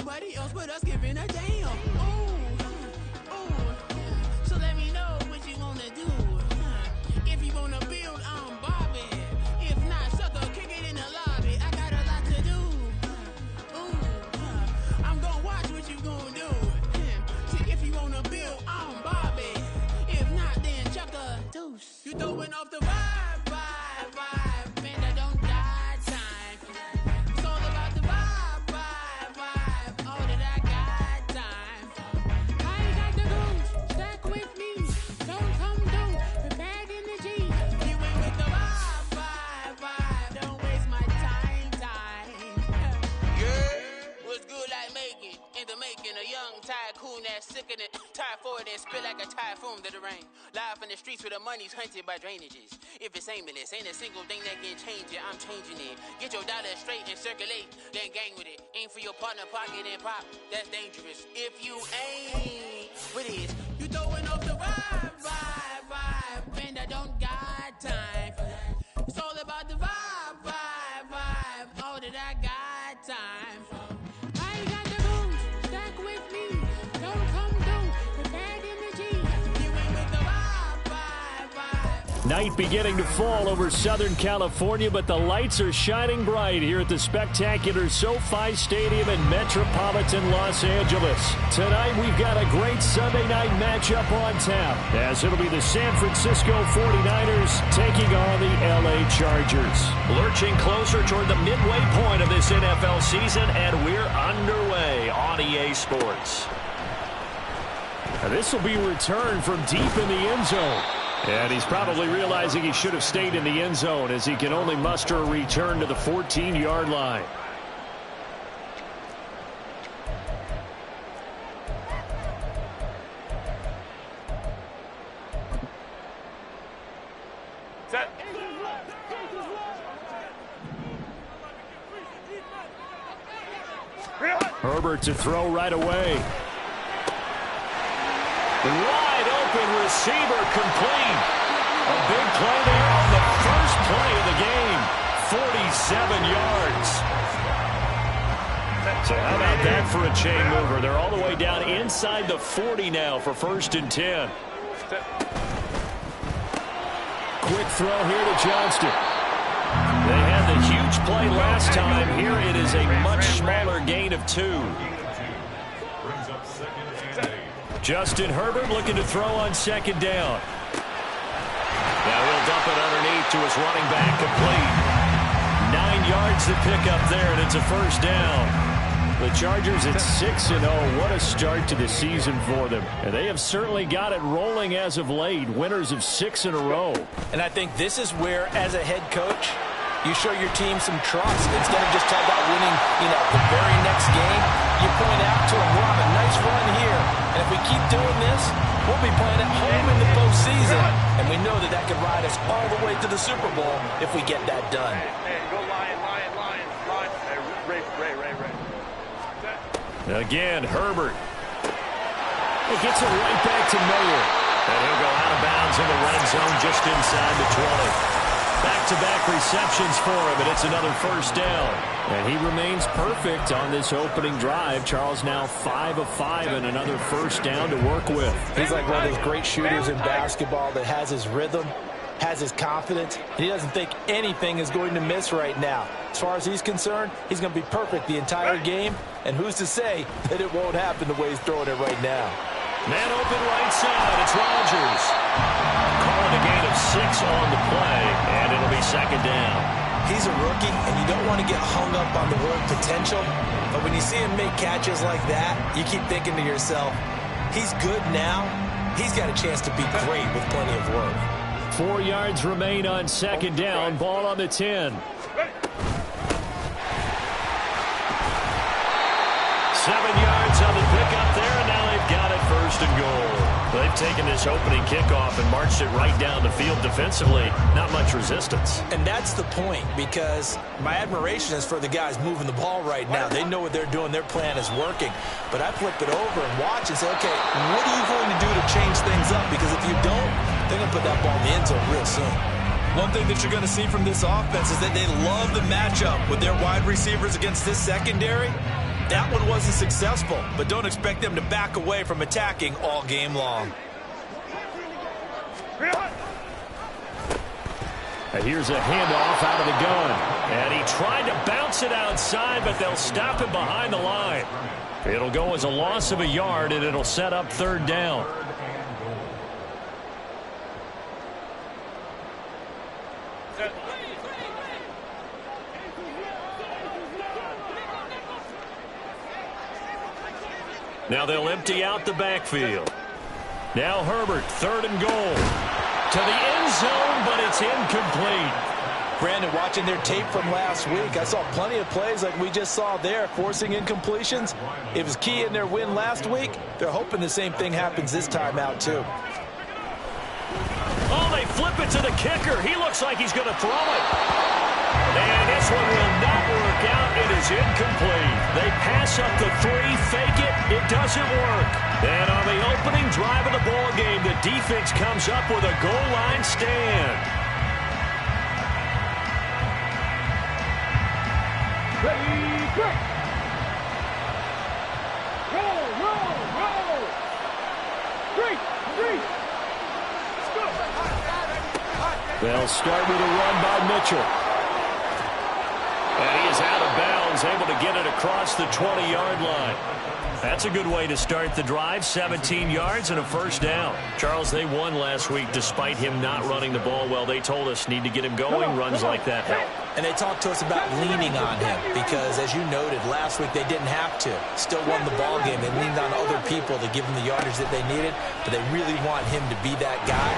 nobody else but us giving a damn. So let me know what you wanna do. If you wanna build, I'm Bobby. If not, sucker, kick it in the lobby. I got a lot to do. I'm gonna watch what you gonna do. See, if you wanna build, I'm Bobby. If not, then chuck a deuce. You throwing off the vibe, vibe, vibe. Man, that don't die time. It's all about the vibe, vibe, vibe. All that I got time. I ain't got the goose, stack with me. Don't come through, the bad energy. You ain't with the vibe, vibe, vibe. Don't waste my time. Yeah, what's good like making? In the making, a young tycoon that's sick of it. Tie forward and spit like a typhoon to the rain. Live in the streets where the money's hunted by drainages. If it's aimless, ain't a single thing that can change it. I'm changing it. Get your dollar straight and circulate, then gang with it. Aim for your partner, pocket and pop. That's dangerous. If you ain't with it, you throwing off the vibe, vibe, vibe. Man, I don't got time for that. It's all about the vibe, vibe, vibe. All that I got time for. I ain't got the goose, stack with me. Don't come through, the bad energy. You ain't with the vibe, vibe, vibe. Night beginning to fall over Southern California, but the lights are shining bright here at the spectacular SoFi Stadium in metropolitan Los Angeles. Tonight we've got a great Sunday night matchup on tap, as it'll be the San Francisco 49ers taking on the LA Chargers. Lurching closer toward the midway point of this NFL season, and we're underway on EA Sports. Now this will be returned from deep in the end zone. And he's probably realizing he should have stayed in the end zone, as he can only muster a return to the 14-yard line. Set. Herbert to throw right away. Wide open receiver complete. A big play there on the first play of the game. 47 yards. So how about that for a chain mover? They're all the way down inside the 40 now for 1st and 10. Quick throw here to Johnston. They had the huge play last time. Here it is a much smaller gain of 2. Justin Herbert looking to throw on 2nd down. Now he'll dump it underneath to his running back, complete. 9 yards to pick up there, and it's a 1st down. The Chargers at 6-0. What a start to the season for them. And they have certainly got it rolling as of late. Winners of 6 in a row. And I think this is where, as a head coach, you show your team some trust. Instead of just talking about winning, the very next game, you point out to them, we're on a nice run here. And if we keep doing this, we'll be playing at home in the postseason. And we know that that could ride us all the way to the Super Bowl if we get that done. Hey, go Lion. Hey, Ray. Again, Herbert. He gets it right back to Miller. And he'll go out of bounds in the red zone just inside the 20. Back-to-back receptions for him, and it's another 1st down. And he remains perfect on this opening drive. Charles now 5 of 5 and another 1st down to work with. He's like one of those great shooters in basketball that has his rhythm, has his confidence, and he doesn't think anything is going to miss right now. As far as he's concerned, he's going to be perfect the entire game, and who's to say that it won't happen the way he's throwing it right now. Man open right side, it's Rodgers. Calling a gain of 6 on the play, and it'll be 2nd down. He's a rookie, and you don't want to get hung up on the word potential, but when you see him make catches like that, you keep thinking to yourself, he's good now, he's got a chance to be great with plenty of work. 4 yards remain on 2nd down, ball on the 10. 7 yards on the pickup there, and now they've got it 1st and goal. They've taken this opening kickoff and marched it right down the field defensively. Not much resistance. And that's the point, because my admiration is for the guys moving the ball right now. They know what they're doing. Their plan is working. But I flip it over and watch and say, okay, what are you going to do to change things up? Because if you don't, they're going to put that ball in the end zone real soon. One thing that you're going to see from this offense is that they love the matchup with their wide receivers against this secondary. That one wasn't successful, but don't expect them to back away from attacking all game long. And here's a handoff out of the gun. And he tried to bounce it outside, but they'll stop him behind the line. It'll go as a loss of a yard, and it'll set up third down. Now they'll empty out the backfield. Now Herbert, third and goal. To the end zone, but it's incomplete. Brandon, watching their tape from last week, I saw plenty of plays like we just saw there, forcing incompletions. It was key in their win last week. They're hoping the same thing happens this time out, too. Oh, they flip it to the kicker. He looks like he's going to throw it. And this one will not work out. It is incomplete. They pass up the three, fake it. It doesn't work. And on the opening drive of the ball game, the defense comes up with a goal line stand. Ready, quick! Roll, roll, roll! Three! They'll start with a run by Mitchell. And he is out of bounds, able to get it across the 20-yard line. That's a good way to start the drive, 17 yards and a first down. Charles, they won last week despite him not running the ball well. They told us need to get him going, runs like that help. And they talked to us about leaning on him because, as you noted, last week they didn't have to. Still won the ball game. They leaned on other people to give them the yardage that they needed, but they really want him to be that guy.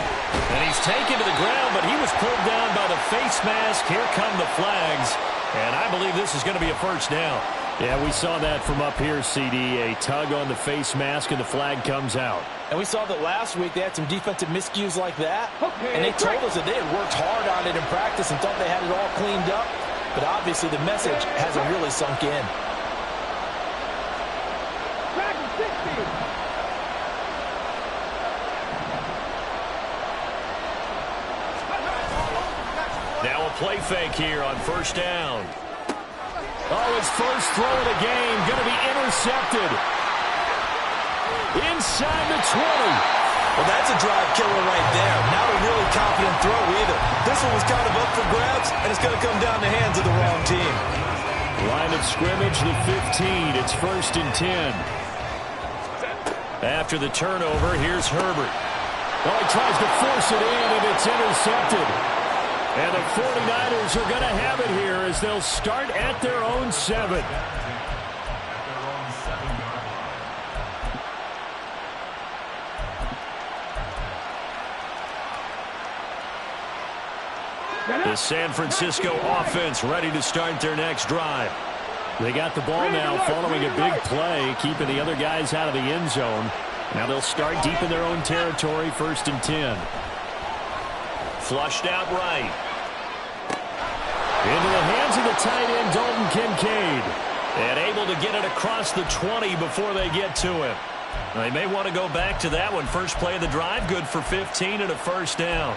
And he's taken to the ground, but he was pulled down by the face mask. Here come the flags, and I believe this is going to be a first down. Yeah, we saw that from up here, CD. A tug on the face mask, and the flag comes out. And we saw that last week they had some defensive miscues like that. And they told us that they had worked hard on it in practice and thought they had it all cleaned up. But obviously the message hasn't really sunk in. Now a play fake here on first down. Oh, his first throw of the game going to be intercepted. Inside the 20. Well, that's a drive killer right there. Not a really confident throw either. This one was kind of up for grabs, and it's going to come down the hands of the wrong team. Line of scrimmage, the 15. It's first and 10. After the turnover, here's Herbert. Oh, he tries to force it in, and it's intercepted. And the 49ers are going to have it here as they'll start at their own 7. The San Francisco offense ready to start their next drive. They got the ball now following a big play, keeping the other guys out of the end zone. Now they'll start deep in their own territory, first and 10. Flushed out right. Into the hands of the tight end, Dalton Kincaid. And able to get it across the 20 before they get to him. They may want to go back to that one. First play of the drive, good for 15 and a first down.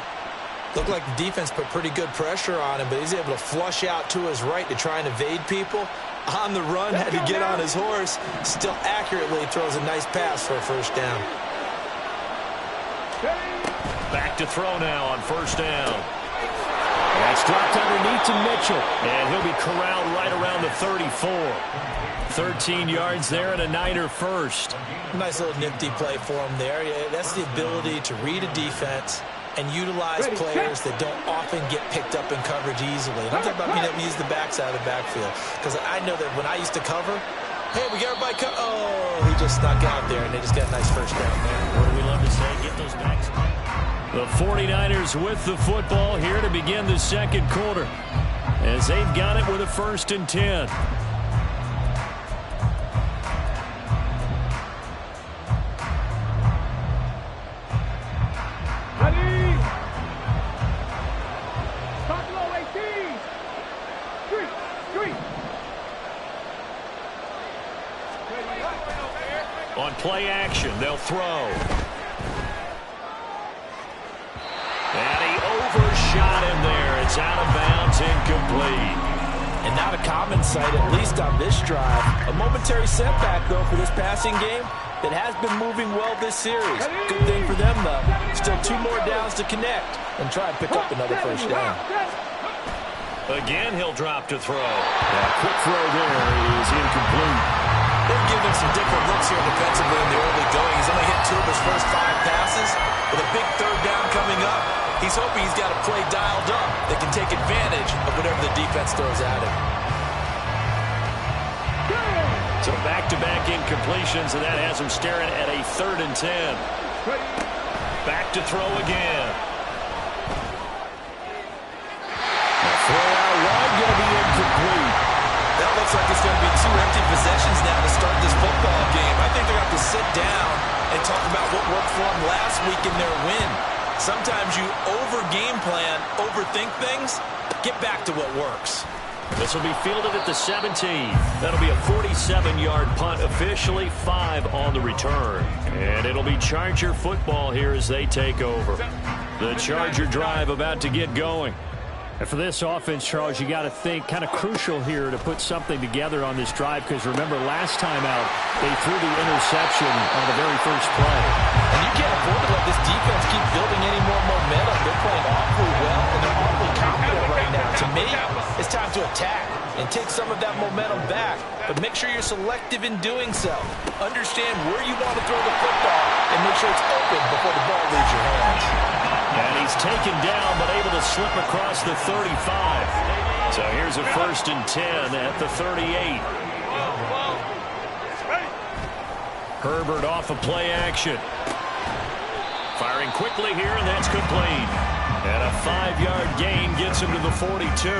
Looked like the defense put pretty good pressure on him, but he's able to flush out to his right to try and evade people. On the run, had to get on his horse. Still accurately throws a nice pass for a first down. Back to throw now on first down. That's dropped underneath to Mitchell. And he'll be corralled right around the 34. 13 yards there and a Niner first. Nice little nifty play for him there. Yeah, that's the ability to read a defense and utilize players that don't often get picked up in coverage easily. And I'm talking about being able to use the backside of the backfield. Because I know that when I used to cover, hey, we got everybody cover. Oh, he just snuck out there, and they just got a nice first down there. What do we love to say? Get those backs. The 49ers with the football here to begin the second quarter, as they've got it with a first and 10. On play action, they'll throw. And he overshot him there. It's out of bounds, incomplete. And not a common sight, at least on this drive. A momentary setback, though, for this passing game that has been moving well this series. Good thing for them, though. Still 2 more downs to connect and try and pick up another first down. Again, he'll drop to throw. That quick throw there is incomplete. They've given him some different looks here defensively in the early going. He's only hit 2 of his first 5 passes. With a big 3rd down coming up, he's hoping he's got a play dialed up that can take advantage of whatever the defense throws at him. So back-to-back incompletions, and that has him staring at a 3rd and 10. Back to throw again. The throw out wide, going to be incomplete. That looks like it's going to be 2 empty possessions now to start this football game. I think they're going to have to sit down and talk about what worked for them last week in their win. Sometimes you over-game plan, overthink things. Get back to what works. This will be fielded at the 17. That'll be a 47-yard punt, officially 5 on the return. And it'll be Charger football here as they take over. The Charger drive about to get going. And for this offense, Charles, you got to think kind of crucial here to put something together on this drive, because remember last time out they threw the interception on the very first play. And you can't afford to let this defense keep building any more momentum. They're playing awfully well, and they're awfully confident right now. To me, it's time to attack and take some of that momentum back, but make sure you're selective in doing so. Understand where you want to throw the football and make sure it's open before the ball leaves your hands. And he's taken down, but able to slip across the 35. So here's a 1st and 10 at the 38. Herbert off of play action. Firing quickly here, and that's complete. And a 5-yard gain gets him to the 42.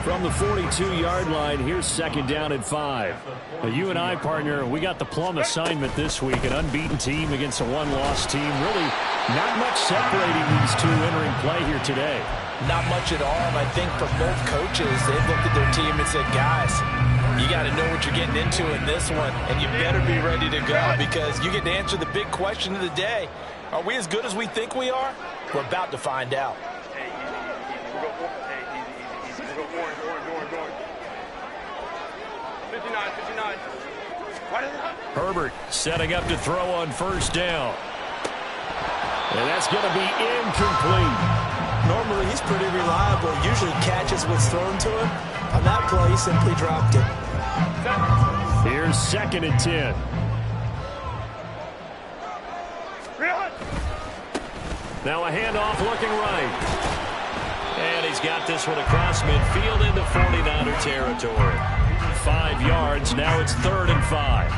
From the 42-yard line, here's 2nd down and 5. Now, you and I, partner, we got the plum assignment this week, an unbeaten team against a 1-loss team. Really not much separating these two entering play here today. Not much at all, and I think for both coaches, they've looked at their team and said, guys, you got to know what you're getting into in this one, and you better be ready to go, because you get to answer the big question of the day. Are we as good as we think we are? We're about to find out. Herbert setting up to throw on 1st down. And that's going to be incomplete. Normally, he's pretty reliable. Usually catches what's thrown to him. On that play, he simply dropped it. Here's 2nd and 10. Now a handoff looking right. And he's got this one across midfield into 49er territory. 5 yards. Now it's 3rd and 5.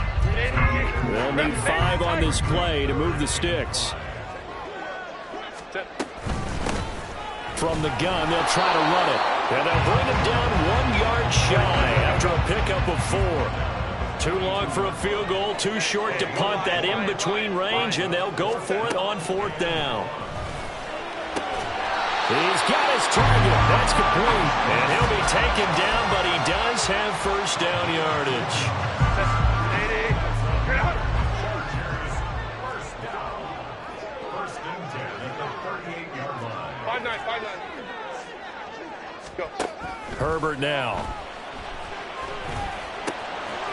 They'll need 5 on this play to move the sticks. From the gun, they'll try to run it. And they'll bring it down 1 yard shy after a pickup of 4. Too long for a field goal, too short to punt that in-between range, and they'll go for it on 4th down. He's got his target. That's complete. And he'll be taken down, but he does have 1st down yardage. Herbert now.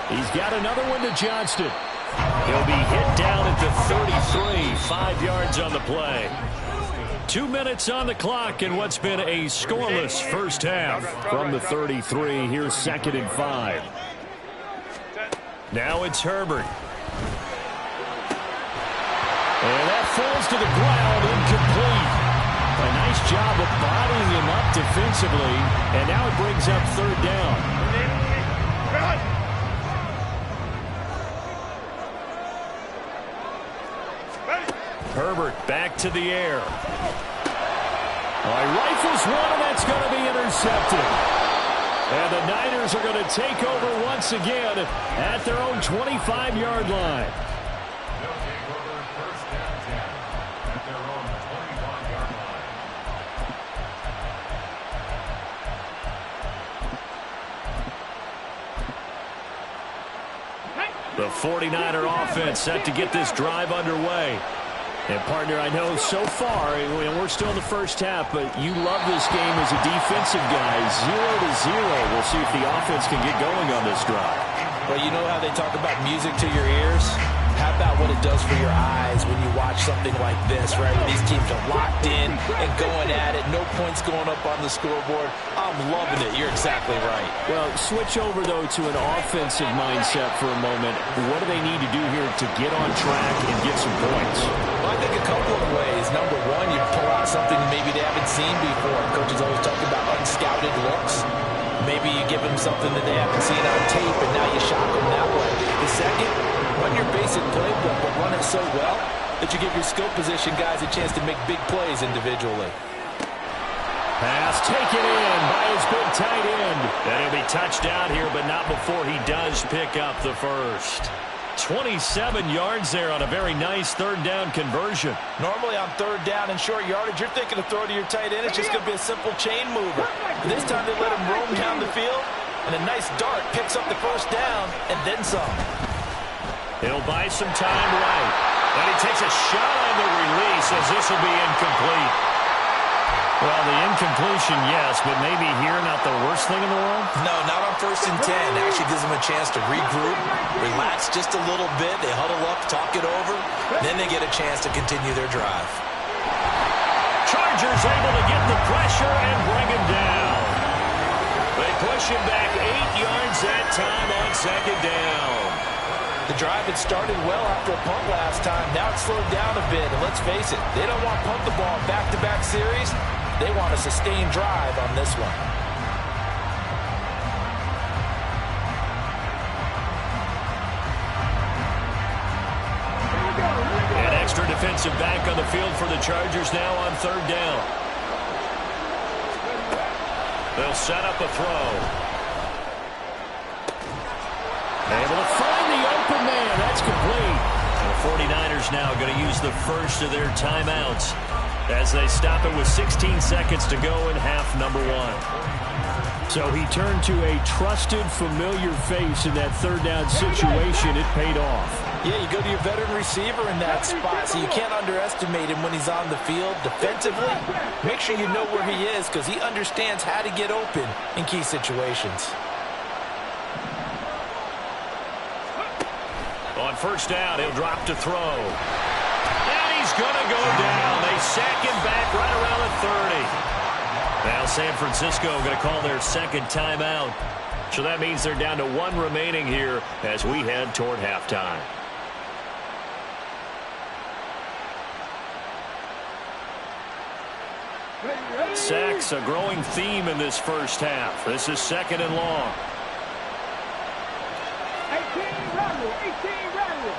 He's got another one to Johnston. He'll be hit down at the 33, 5 yards on the play. 2 minutes on the clock in what's been a scoreless first half. From the 33, here's 2nd and 5. Now it's Herbert. And that falls to the ground, incomplete. A nice job of bodying him up defensively, and now it brings up 3rd down. Herbert back to the air. Rifles one, and that's going to be intercepted. And the Niners are going to take over once again at their own 25-yard line. The 49er offense set to get this drive underway. And, partner, I know so far, and we're still in the first half, but you love this game as a defensive guy. 0-0. We'll see if the offense can get going on this drive. Well, you know how they talk about music to your ears? How about what it does for your eyes when you watch something like this, right? When these teams are locked in and going at it, no points going up on the scoreboard. I'm loving it. You're exactly right. Well, switch over, though, to an offensive mindset for a moment. What do they need to do here to get on track and get some points? Well, I think a couple of ways. Number one, you pull out something maybe they haven't seen before. Coaches always talk about unscouted looks. Maybe you give them something that they haven't seen on tape, and now you shock them that way. The second, run your basic playbook, but run it so well that you give your skill position guys a chance to make big plays individually. Pass taken in by his big tight end. And he'll be touched down here, but not before he does pick up the first. 27 yards there on a very nice third down conversion. Normally on third down and short yardage, you're thinking to throw to your tight end. It's just going to be a simple chain mover. But this time they let him roam down the field, and a nice dart picks up the first down and then some. He'll buy some time right. And he takes a shot on the release as this will be incomplete. Well, the incompletion, yes, but maybe here not the worst thing in the world? No, not on 1st and 10. Actually gives them a chance to regroup, relax just a little bit. They huddle up, talk it over. Then they get a chance to continue their drive. Chargers able to get the pressure and bring him down. They push him back 8 yards that time on second down. The drive had started well after a punt last time. Now it's slowed down a bit. And let's face it, they don't want to punt the ball back-to-back series. They want a sustained drive on this one. An extra defensive back on the field for the Chargers now on third down. They'll set up a throw. Able to find the open man. That's complete. The 49ers now going to use the first of their timeouts as they stop it with 16 seconds to go in half number one. So he turned to a trusted, familiar face in that third down situation. It paid off. Yeah, you go to your veteran receiver in that spot, so you can't underestimate him when he's on the field. Defensively, make sure you know where he is because he understands how to get open in key situations. On first down, he'll drop to throw. He's going to go down. They sack him back right around the 30. Now San Francisco going to call their second timeout. So that means they're down to one remaining here as we head toward halftime. Sacks a growing theme in this first half. This is second and long. 18 rattle, 18 rattle.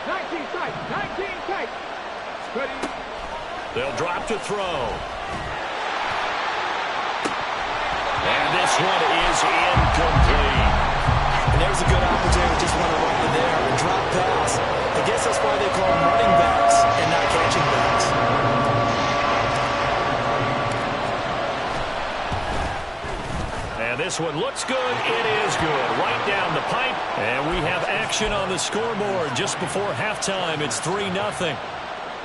19 tight, 19 tight. Ready. They'll drop to throw. And this one is incomplete. And there's a good opportunity. Just want to run in there and drop pass. I guess that's why they call them running backs and not catching backs. And this one looks good. It is good. Right down the pipe. And we have action on the scoreboard just before halftime. It's 3-0.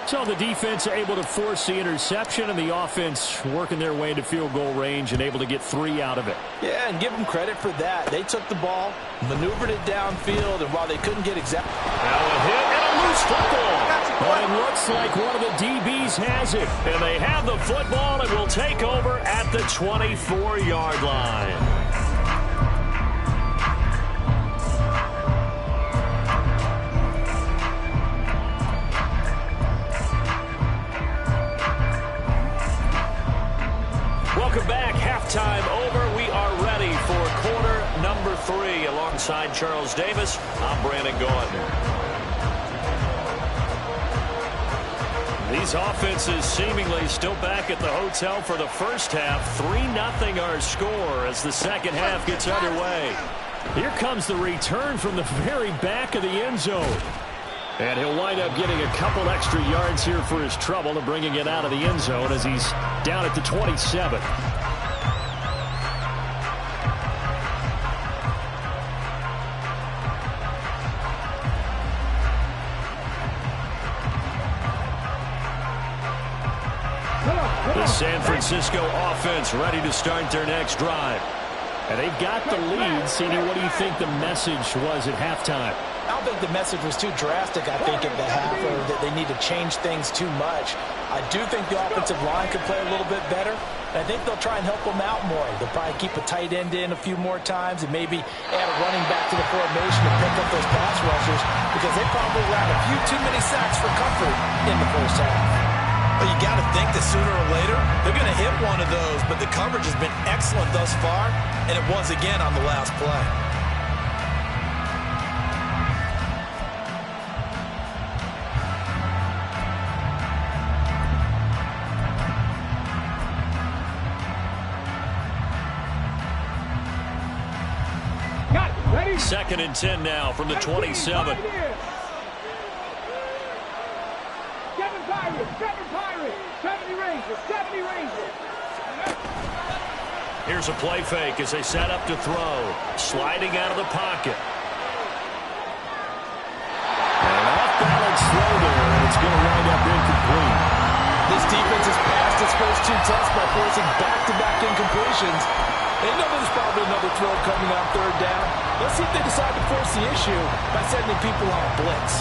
So the defense able to force the interception, and the offense working their way into field goal range and able to get 3 out of it. Yeah, and give them credit for that. They took the ball, maneuvered it downfield, and while they couldn't get exact... Now a hit and a loose football. Well, it looks like one of the DBs has it. And they have the football and will take over at the 24-yard line. Welcome back. Halftime over. We are ready for quarter number 3. Alongside Charles Davis, I'm Brandon Gaudin. These offenses seemingly still back at the hotel for the first half. 3-0 our score as the second half gets underway. Here comes the return from the very back of the end zone. And he'll wind up getting a couple extra yards here for his trouble and bringing it out of the end zone as he's down at the 27. Francisco offense ready to start their next drive. And they've got the lead. CD, what do you think the message was at halftime? I don't think the message was too drastic, I think, at the half, or that they need to change things too much. I do think the offensive line could play a little bit better. And I think they'll try and help them out more. They'll probably keep a tight end in a few more times and maybe add a running back to the formation to pick up those pass rushers, because they probably ran a few too many sacks for comfort in the first half. But you got to think that sooner or later, they're going to hit one of those. But the coverage has been excellent thus far, and it was again on the last play. Second and 10 now from the 27. 7 Pirates, 70 Rangers, 70 Rangers. Here's a play fake as they set up to throw. Sliding out of the pocket. An off-balance throw there, and it's going to wind up incomplete. This defense has passed its first two tests by forcing back-to-back incompletions. They know there's probably another throw coming on third down. Let's see if they decide to force the issue by sending people on a blitz.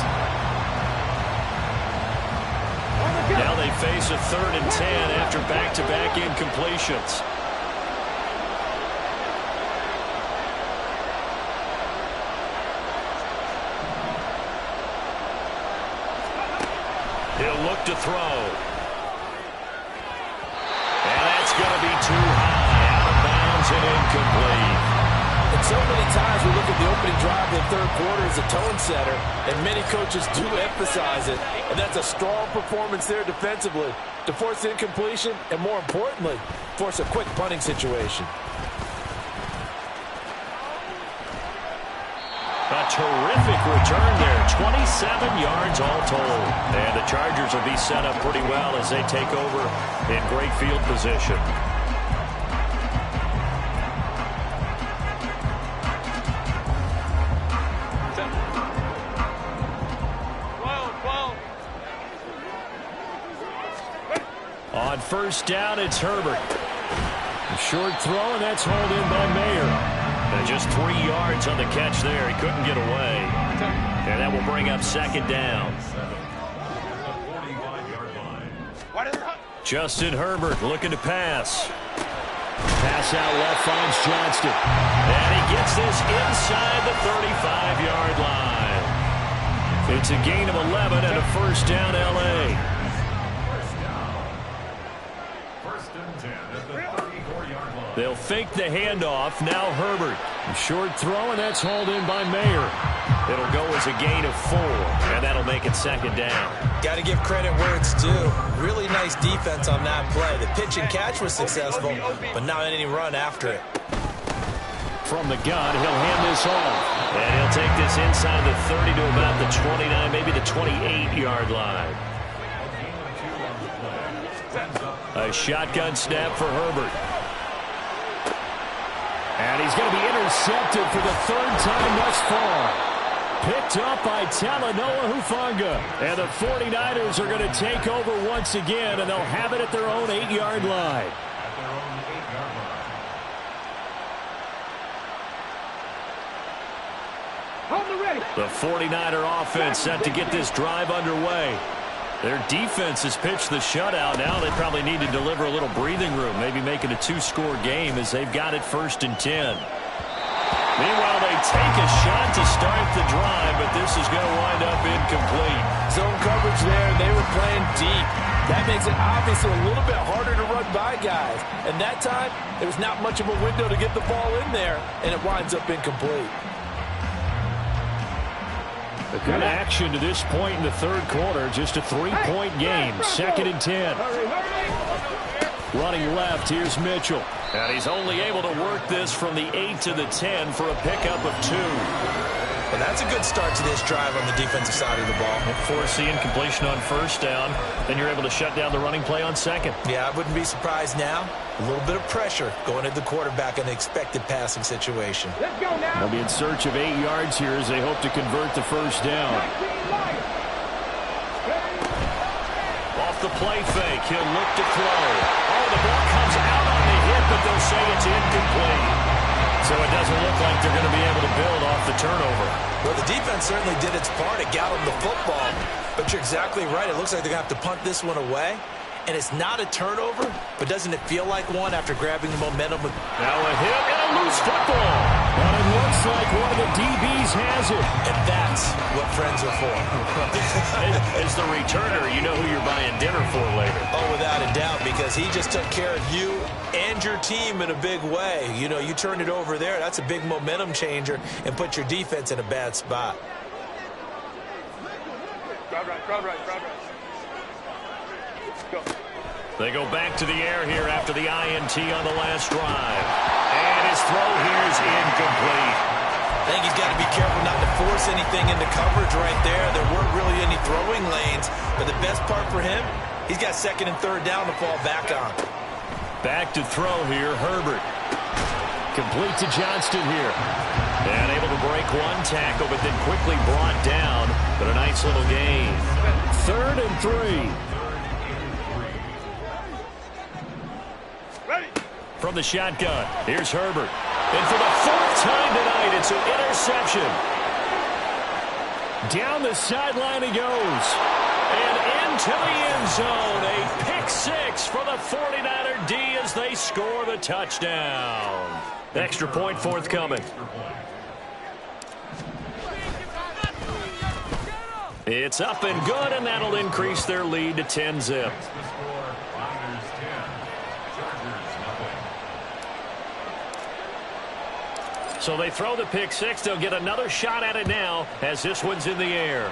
Now they face a 3rd and 10 after back-to-back incompletions. He'll look to throw. And that's going to be too high. Out of bounds and incomplete. And so many times we look at the opening drive of the third quarter as a tone setter, and many coaches do emphasize it. And that's a strong performance there defensively to force the incompletion and, more importantly, force a quick punting situation. A terrific return there. 27 yards all told. And the Chargers will be set up pretty well as they take over in great field position. On first down, it's Herbert. A short throw, and that's hauled in by Mayer. And just 3 yards on the catch there. He couldn't get away. And that will bring up second down. Justin Herbert looking to pass. Pass out left finds Johnston. And he gets this inside the 35-yard line. It's a gain of 11 and a first down, L.A. They'll fake the handoff. Now Herbert. A short throw, and that's hauled in by Mayer. It'll go as a gain of 4, and that'll make it second down. Got to give credit where it's due. Really nice defense on that play. The pitch and catch was successful, but not any run after it. From the gun, he'll hand this off. And he'll take this inside the 30 to about the 29, maybe the 28-yard line. A shotgun snap for Herbert. And he's going to be intercepted for the 3rd time thus far. Picked up by Talanoa Hufanga. And the 49ers are going to take over once again, and they'll have it at their own 8-yard line. The 49er offense set to get this drive underway. Their defense has pitched the shutout. Now they probably need to deliver a little breathing room, maybe make it a 2-score game as they've got it 1st and 10. Meanwhile, they take a shot to start the drive, but this is going to wind up incomplete. Zone coverage there, and they were playing deep. That makes it obviously a little bit harder to run by guys. And that time, there was not much of a window to get the ball in there, and it winds up incomplete. A good action to this point in the third quarter. Just a 3-point game. 2nd and 10. Running left, here's Mitchell. And he's only able to work this from the 8 to the 10 for a pickup of 2. Well, that's a good start to this drive on the defensive side of the ball. Force the incompletion on first down. Then you're able to shut down the running play on second. Yeah, I wouldn't be surprised now. A little bit of pressure going at the quarterback in an expected passing situation. Let's go now. They'll be in search of 8 yards here as they hope to convert the first down. Off the play fake. He'll look to throw. Oh, the ball comes out on the hit, but they'll say it's incomplete. So it doesn't look like they're going to be able to build off the turnover. Well, the defense certainly did its part. It got them the football. But you're exactly right. It looks like they're going to have to punt this one away. And it's not a turnover, but doesn't it feel like one after grabbing the momentum? Now a hit and a loose football. But it looks like one of the DBs has it. And that's what friends are for. As the returner, you know who you're buying dinner for later. Oh, without a doubt, because he just took care of you and your team in a big way. You know, you turned it over there. That's a big momentum changer and put your defense in a bad spot. Crowd right, crowd right, crowd right. Go. They go back to the air here after the INT on the last drive. And his throw here is incomplete. I think he's got to be careful not to force anything into coverage right there. There weren't really any throwing lanes. But the best part for him, he's got second and third down to fall back on. Back to throw here, Herbert. Complete to Johnston here. And able to break one tackle, but then quickly brought down. But a nice little gain. 3rd and 3. From the shotgun, here's Herbert. And for the 4th time tonight, it's an interception. Down the sideline he goes. And into the end zone. A pick 6 for the 49er D as they score the touchdown. Extra point forthcoming. It's up and good, and that'll increase their lead to 10-zip. So they throw the pick 6. They'll get another shot at it now as this one's in the air.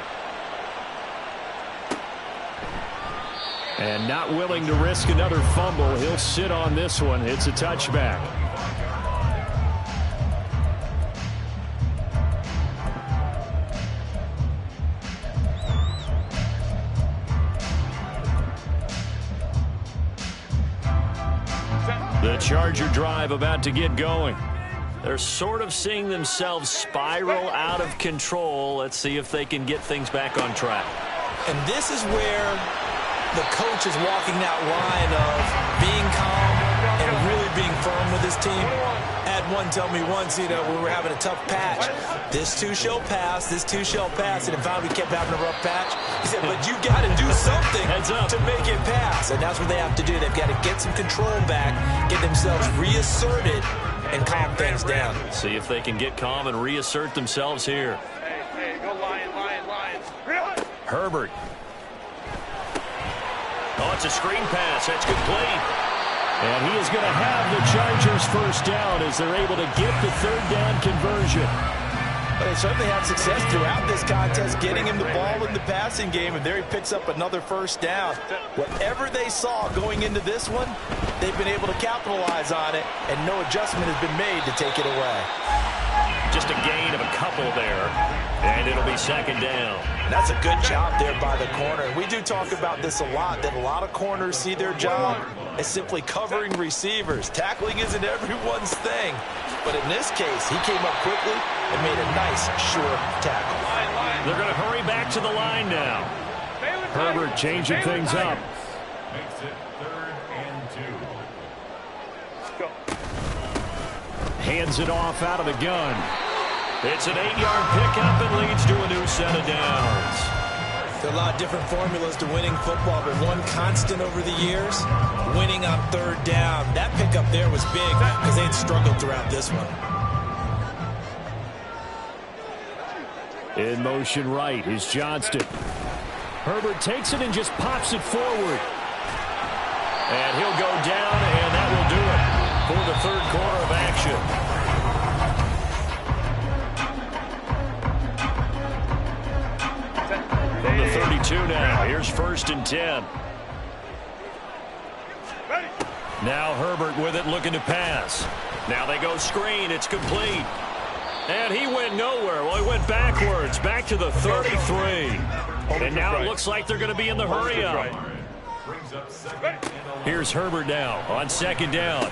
And not willing to risk another fumble. He'll sit on this one. It's a touchback. The Charger drive about to get going. They're sort of seeing themselves spiral out of control. Let's see if they can get things back on track. And this is where the coach is walking that line of being calm and really being firm with his team. I had one tell me once, you know, we were having a tough patch. This too shall pass, this too shall pass. And in fact, we kept having a rough patch. He said, but you got to do something to make it pass. And that's what they have to do. They've got to get some control back, get themselves reasserted, and calm things down. See if they can get calm and reassert themselves here. Hey, go Lion. Herbert. Oh, it's a screen pass. That's complete. And he is going to have the Chargers first down as they're able to get the 3rd down conversion. But they certainly had success throughout this contest, getting him the ball in the passing game, and there he picks up another first down. Whatever they saw going into this one, they've been able to capitalize on it, and no adjustment has been made to take it away. Just a gain of a couple there, and it'll be 2nd down. That's a good job there by the corner. We do talk about this a lot, that a lot of corners see their job as simply covering receivers. Tackling isn't everyone's thing. But in this case, he came up quickly and made a nice, short tackle. They're going to hurry back to the line now. Herbert changing things up. Makes it 3rd and 2. Go. Hands it off out of the gun. It's an 8-yard pickup and leads to a new set of downs. There are a lot of different formulas to winning football, but one constant over the years, winning on 3rd down. That pickup there was big because they had struggled throughout this one. In motion right is Johnston. Herbert takes it and just pops it forward. And he'll go down, and that will do it for the 3rd quarter of action. From the 32 now, here's 1st and 10. Now Herbert with it, looking to pass. Now they go screen, it's complete. And he went nowhere. Well, he went backwards, back to the 33. And now it looks like they're going to be in the hurry-up. Here's Herbert now on 2nd down.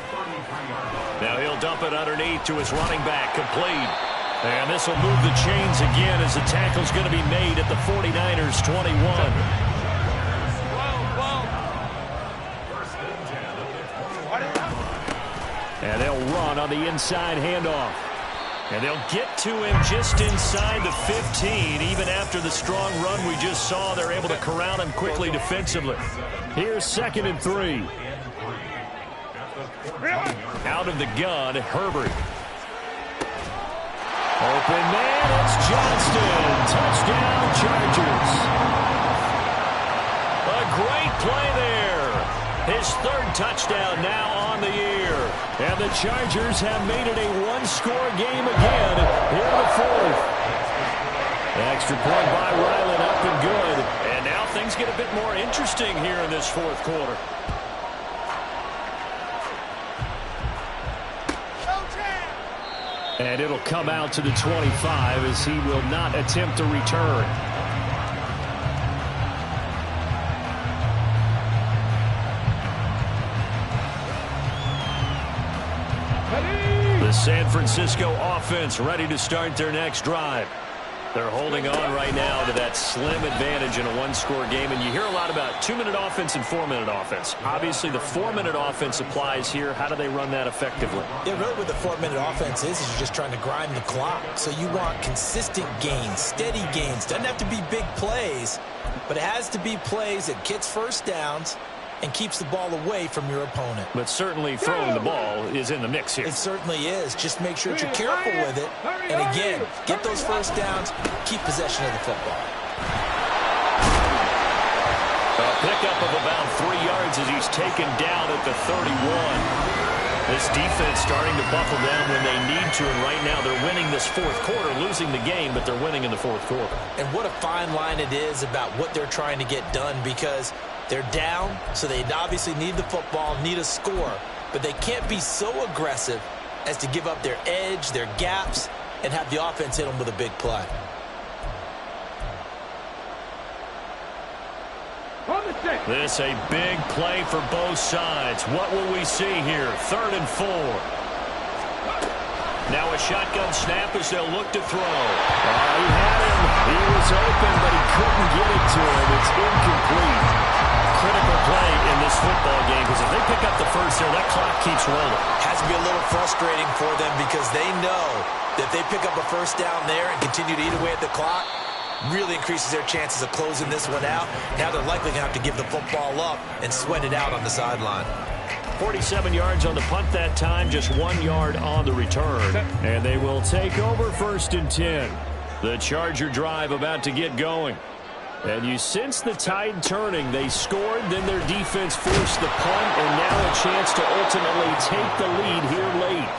Now he'll dump it underneath to his running back, complete. And this will move the chains again as the tackle's going to be made at the 49ers' 21. run on the inside handoff. And they'll get to him just inside the 15. Even after the strong run we just saw, they're able to corral him quickly defensively. Here's 2nd and 3. Out of the gun, Herbert. Open man, it's Johnston. Touchdown, Chargers. A great play there. His 3rd touchdown now on the year. And the Chargers have made it a one-score game again here in the 4th. Extra point by Ryland, up and good. And now things get a bit more interesting here in this 4th quarter. And it'll come out to the 25 as he will not attempt to return. The San Francisco offense ready to start their next drive. They're holding on right now to that slim advantage in a one-score game. And you hear a lot about 2-minute offense and 4-minute offense. Obviously, the 4-minute offense applies here. How do they run that effectively? Yeah, really what the 4-minute offense is you're just trying to grind the clock. So you want consistent gains, steady gains. Doesn't have to be big plays, but it has to be plays that gets first downs and keeps the ball away from your opponent. But certainly throwing the ball is in the mix here. It certainly is. Just make sure that you're careful with it. And again, get those first downs, keep possession of the football. A pickup of about 3 yards as he's taken down at the 31. This defense starting to buckle down when they need to, and right now they're winning this 4th quarter, losing the game, but they're winning in the 4th quarter. And what a fine line it is about what they're trying to get done, because they're down, so they obviously need the football, need a score, but they can't be so aggressive as to give up their edge, their gaps, and have the offense hit them with a big play. This a big play for both sides. What will we see here? 3rd and 4. Now a shotgun snap as they'll look to throw. He had him. He was open, but he couldn't get it to him. It's incomplete. Critical play in this football game, because if they pick up the first there, that clock keeps rolling. Has to be a little frustrating for them because they know that if they pick up a first down there and continue to eat away at the clock, really increases their chances of closing this one out. Now they're likely going to have to give the football up and sweat it out on the sideline. 47 yards on the punt that time, just 1 yard on the return. And they will take over 1st and 10. The Charger drive about to get going. And you sense the tide turning. They scored, then their defense forced the punt, and now a chance to ultimately take the lead here late.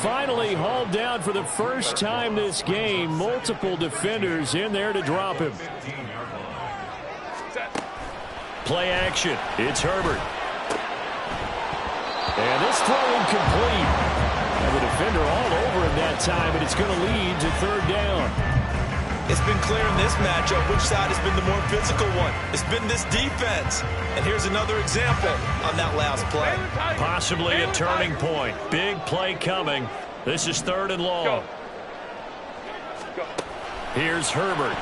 Finally hauled down for the first time this game. Multiple defenders in there to drop him. Play action. It's Herbert. And this throw incomplete. And the defender all over him that time, but it's going to lead to 3rd down. It's been clear in this matchup which side has been the more physical one. It's been this defense. And here's another example on that last play. Possibly a turning point. Big play coming. This is 3rd and long. Here's Herbert.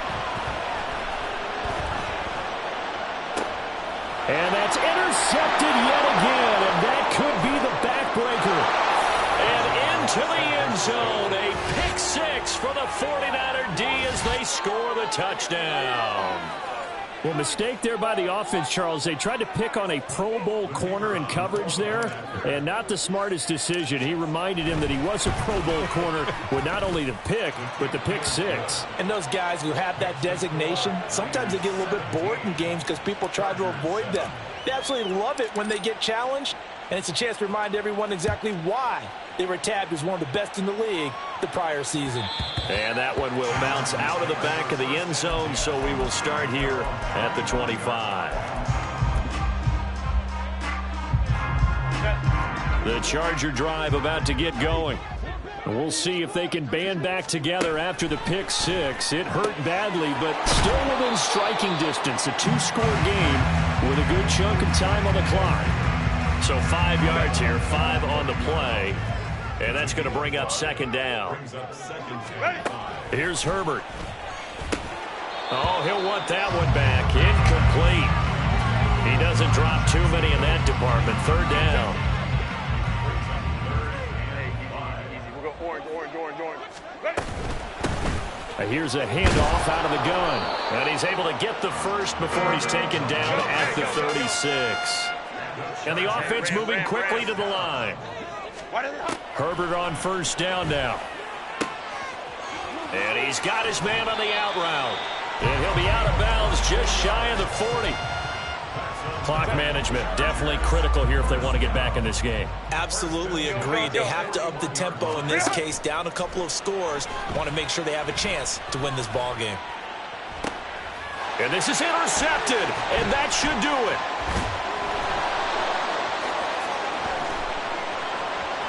And that's intercepted yet again. And that could be the backbreaker. And into the end zone. A pick 6 for the 49er D as they score the touchdown. Well, mistake there by the offense, Charles. They tried to pick on a Pro Bowl corner in coverage there, and not the smartest decision. He reminded him that he was a Pro Bowl corner with not only the pick, but the pick 6. And those guys who have that designation, sometimes they get a little bit bored in games because people try to avoid them. They absolutely love it when they get challenged, and it's a chance to remind everyone exactly why they were tabbed as one of the best in the league the prior season. And that one will bounce out of the back of the end zone, so we will start here at the 25. The Charger drive about to get going. We'll see if they can band back together after the pick 6. It hurt badly, but still within striking distance. A 2-score game with a good chunk of time on the clock. So 5 yards here, 5 on the play. And that's going to bring up 2nd down. Here's Herbert. Oh, he'll want that one back. Incomplete. He doesn't drop too many in that department. 3rd down. Here's a handoff out of the gun. And he's able to get the first before he's taken down at the 36. And the offense moving quickly to the line. Herbert on first down now. And he's got his man on the out route. And he'll be out of bounds just shy of the 40. Clock management definitely critical here if they want to get back in this game. Absolutely agreed. They have to up the tempo in this case, down a couple of scores. Want to make sure they have a chance to win this ball game. And this is intercepted, and that should do it.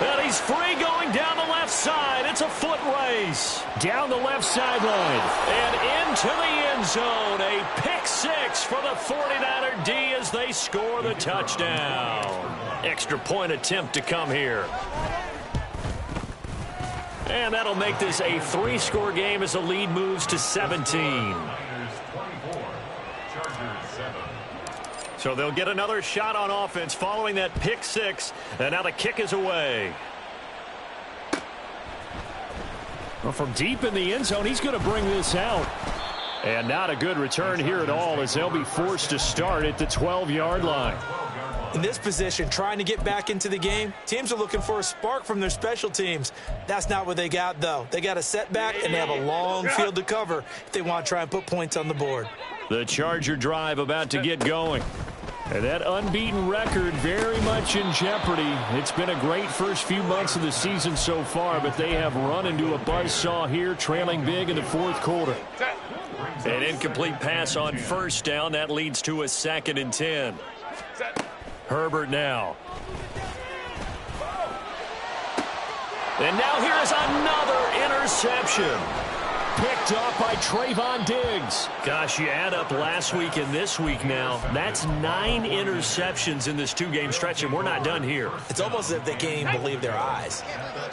And he's free going down the left side. It's a foot race. Down the left sideline and into the end zone. A pick six for the 49er D as they score the touchdown. Extra point attempt to come here. And that'll make this a 3-score game as the lead moves to 17. So they'll get another shot on offense following that pick six. And now the kick is away. Well, from deep in the end zone, he's going to bring this out. And not a good return here at all as they'll be forced to start at the 12-yard line. In this position, trying to get back into the game, teams are looking for a spark from their special teams. That's not what they got, though. They got a setback, and they have a long field to cover if they want to try and put points on the board. The Charger drive about to get going. And that unbeaten record very much in jeopardy. It's been a great first few months of the season so far, but they have run into a buzzsaw here, trailing big in the fourth quarter. An incomplete pass on first down. That leads to a 2nd and 10. Herbert now. And now here is another interception. Picked off by Trayvon Diggs. Gosh, you add up last week and this week now. That's 9 interceptions in this 2-game stretch, and we're not done here. It's almost as if they can't even believe their eyes.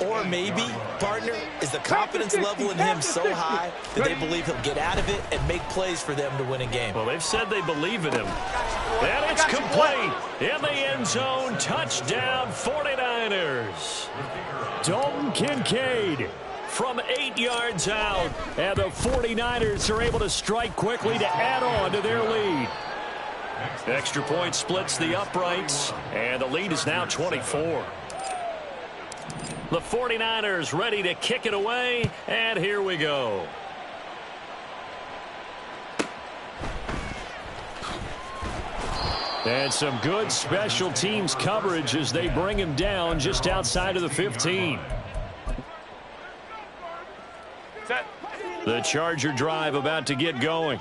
Or maybe, partner, is the confidence level in him so high that they believe he'll get out of it and make plays for them to win a game. Well, they've said they believe in him. And it's complete. In the end zone, touchdown 49ers. Dalton Kincaid from 8 yards out. And the 49ers are able to strike quickly to add on to their lead. Extra point splits the uprights, and the lead is now 24. The 49ers ready to kick it away, and here we go. And some good special teams coverage as they bring him down just outside of the 15. The Charger drive about to get going.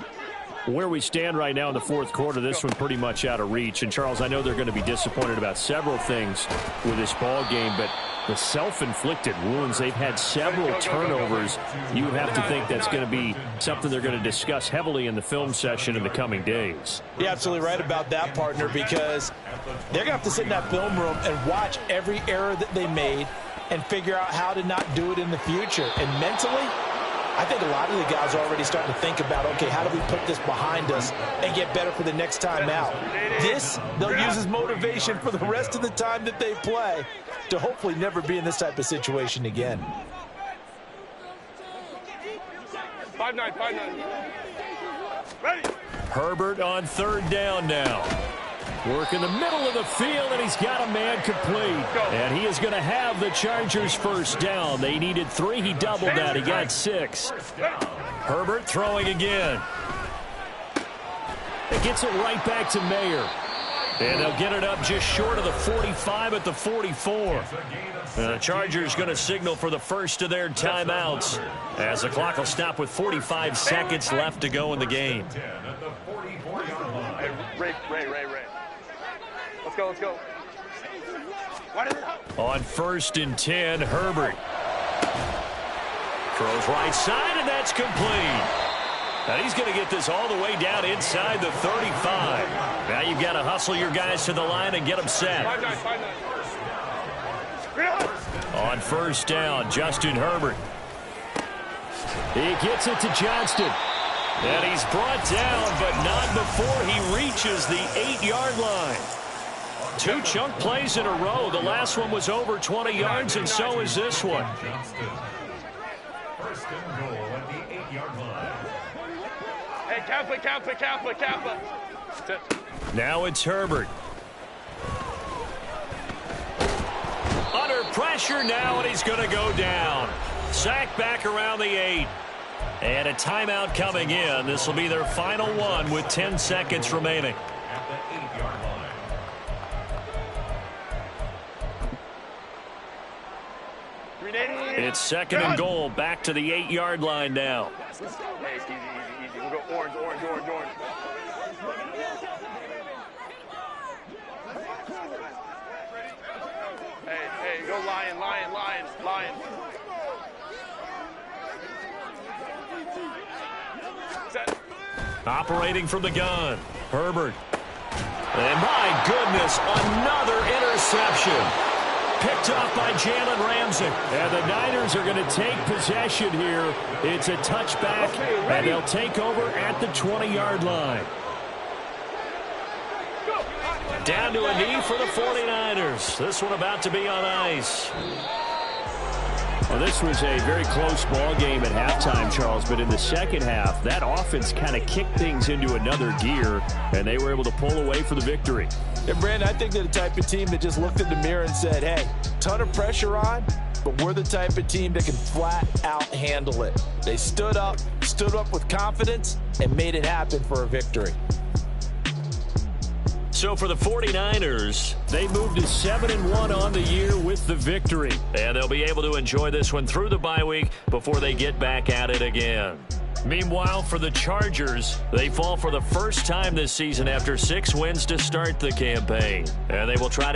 Where we stand right now in the fourth quarter, this one pretty much out of reach. And, Charles, I know they're going to be disappointed about several things with this ball game, but the self-inflicted wounds, they've had several turnovers. You have to think that's going to be something they're going to discuss heavily in the film session in the coming days. You're absolutely right about that, partner, because they're going to have to sit in that film room and watch every error that they made and figure out how to not do it in the future. And mentally, I think a lot of the guys are already starting to think about, okay, how do we put this behind us and get better for the next time out? This, they'll use as motivation for the rest of the time that they play to hopefully never be in this type of situation again. 5-9, 5-9. Ready. Herbert on 3rd down now. Work in the middle of the field, and he's got a man complete. And he is going to have the Chargers first down. They needed 3. He doubled that. He got 6. Herbert throwing again. It gets it right back to Mayer. And they'll get it up just short of the 45 at the 44. And the Chargers going to signal for the first of their timeouts as the clock will stop with 45 seconds left to go in the game. Ray. Let's go. On 1st and 10, Herbert. Throws right side, and that's complete. And he's going to get this all the way down inside the 35. Now you've got to hustle your guys to the line and get them set. 5-9. On 1st down, Justin Herbert. He gets it to Johnston. And he's brought down, but not before he reaches the 8-yard line. 2 chunk plays in a row. The last one was over 20 yards, and so is this one. First and goal at the 8-yard line. Hey, Kappa. Now it's Herbert. Under pressure now, and he's going to go down. Sacked back around the 8. And a timeout coming in. This will be their final one with 10 seconds remaining. At the 8-yard line. It's second and goal. Back to the 8-yard line now. Hey, easy. We'll go orange. Hey, go lion. Set. Operating from the gun. Herbert. And my goodness, another interception. Picked off by Jalen Ramsey. And the Niners are going to take possession here. It's a touchback, and they'll take over at the 20-yard line. Down to a knee for the 49ers. This one about to be on ice. Well, this was a very close ball game at halftime, Charles, but in the second half, that offense kind of kicked things into another gear, and they were able to pull away for the victory. And, Brandon, I think they're the type of team that just looked in the mirror and said, hey, ton of pressure on, but we're the type of team that can flat out handle it. They stood up with confidence, and made it happen for a victory. So for the 49ers, they moved to 7-1 on the year with the victory. And they'll be able to enjoy this one through the bye week before they get back at it again. Meanwhile, for the Chargers, they fall for the first time this season after 6 wins to start the campaign. And they will try to